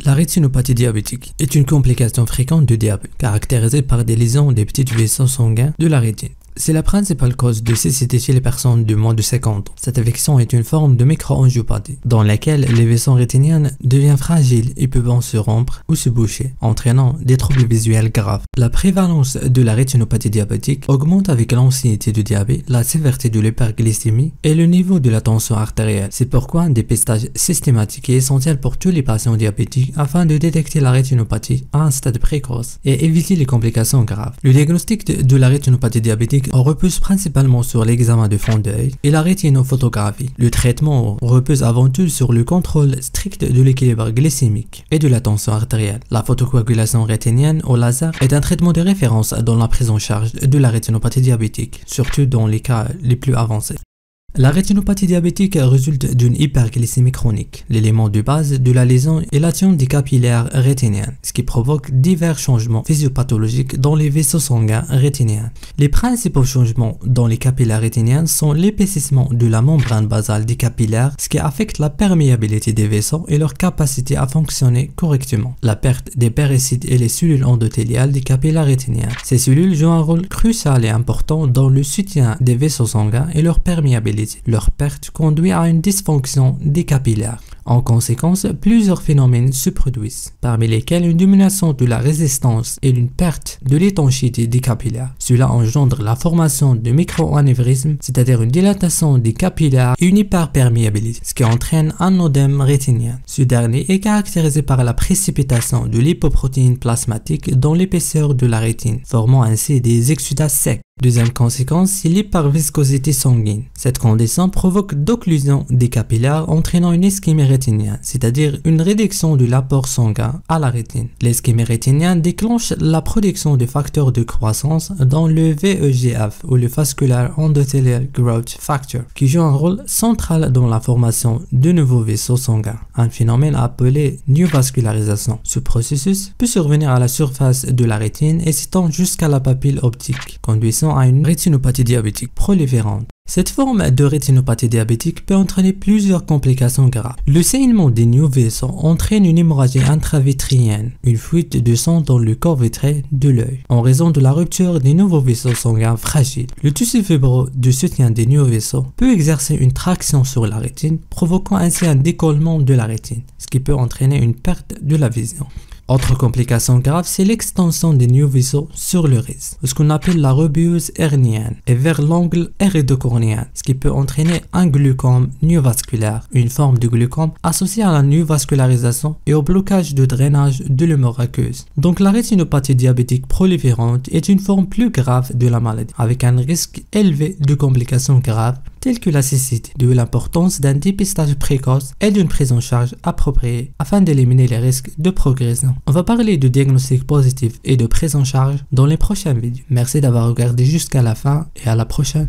La rétinopathie diabétique est une complication fréquente du diabète, caractérisée par des lésions des petits vaisseaux sanguins de la rétine. C'est la principale cause de cécité chez les personnes de moins de 50 ans. Cette affection est une forme de micro-angiopathie, dans laquelle les vaisseaux rétiniens deviennent fragiles et peuvent se rompre ou se boucher, entraînant des troubles visuels graves. La prévalence de la rétinopathie diabétique augmente avec l'ancienneté du diabète, la sévérité de l'hyperglycémie et le niveau de la tension artérielle. C'est pourquoi un dépistage systématique est essentiel pour tous les patients diabétiques afin de détecter la rétinopathie à un stade précoce et éviter les complications graves. Le diagnostic de la rétinopathie diabétique repose principalement sur l'examen de fond d'œil et la rétinophotographie. Le traitement repose avant tout sur le contrôle strict de l'équilibre glycémique et de la tension artérielle. La photocoagulation rétinienne au laser est un traitement de référence dans la prise en charge de la rétinopathie diabétique, surtout dans les cas les plus avancés. La rétinopathie diabétique résulte d'une hyperglycémie chronique. L'élément de base de la lésion est l'action des capillaires rétiniens, ce qui provoque divers changements physiopathologiques dans les vaisseaux sanguins rétiniens. Les principaux changements dans les capillaires rétiniens sont l'épaississement de la membrane basale des capillaires, ce qui affecte la perméabilité des vaisseaux et leur capacité à fonctionner correctement. La perte des péricytes et les cellules endothéliales des capillaires rétiniens. Ces cellules jouent un rôle crucial et important dans le soutien des vaisseaux sanguins et leur perméabilité. Leur perte conduit à une dysfonction des capillaires. En conséquence, plusieurs phénomènes se produisent, parmi lesquels une diminution de la résistance et une perte de l'étanchéité des capillaires. Cela engendre la formation de micro-anévrismes, c'est-à-dire une dilatation des capillaires et une hyperperméabilité, ce qui entraîne un œdème rétinien. Ce dernier est caractérisé par la précipitation de l'hypoprotéine plasmatique dans l'épaisseur de la rétine, formant ainsi des exsudats secs. Deuxième conséquence, c'est l'hyperviscosité sanguine. Cette condition provoque d'occlusion des capillaires entraînant une ischémie rétinienne, c'est-à-dire une réduction de l'apport sanguin à la rétine. L'ischémie rétinienne déclenche la production de facteurs de croissance dans le VEGF ou le Vascular Endothelial Growth Factor, qui joue un rôle central dans la formation de nouveaux vaisseaux sanguins, un phénomène appelé neovascularisation. Ce processus peut survenir à la surface de la rétine et s'étend jusqu'à la papille optique, conduisant à une rétinopathie diabétique proliférante. Cette forme de rétinopathie diabétique peut entraîner plusieurs complications graves. Le saignement des nouveaux vaisseaux entraîne une hémorragie intravitrienne, une fuite de sang dans le corps vitré de l'œil, en raison de la rupture des nouveaux vaisseaux sanguins fragiles. Le tissu fibreux de soutien des nouveaux vaisseaux peut exercer une traction sur la rétine, provoquant ainsi un décollement de la rétine, ce qui peut entraîner une perte de la vision. Autre complication grave, c'est l'extension des nouveaux vaisseaux sur le l'iris, ce qu'on appelle la rubeuse hernienne, et vers l'angle iridocornéen, ce qui peut entraîner un glaucome neovasculaire, une forme de glaucome associée à la neovascularisation et au blocage de drainage de l'humeur aqueuse. Donc la rétinopathie diabétique proliférante est une forme plus grave de la maladie, avec un risque élevé de complications graves telles que la cécité, d'où l'importance d'un dépistage précoce et d'une prise en charge appropriée afin d'éliminer les risques de progression. On va parler de diagnostic positif et de prise en charge dans les prochaines vidéos. Merci d'avoir regardé jusqu'à la fin et à la prochaine.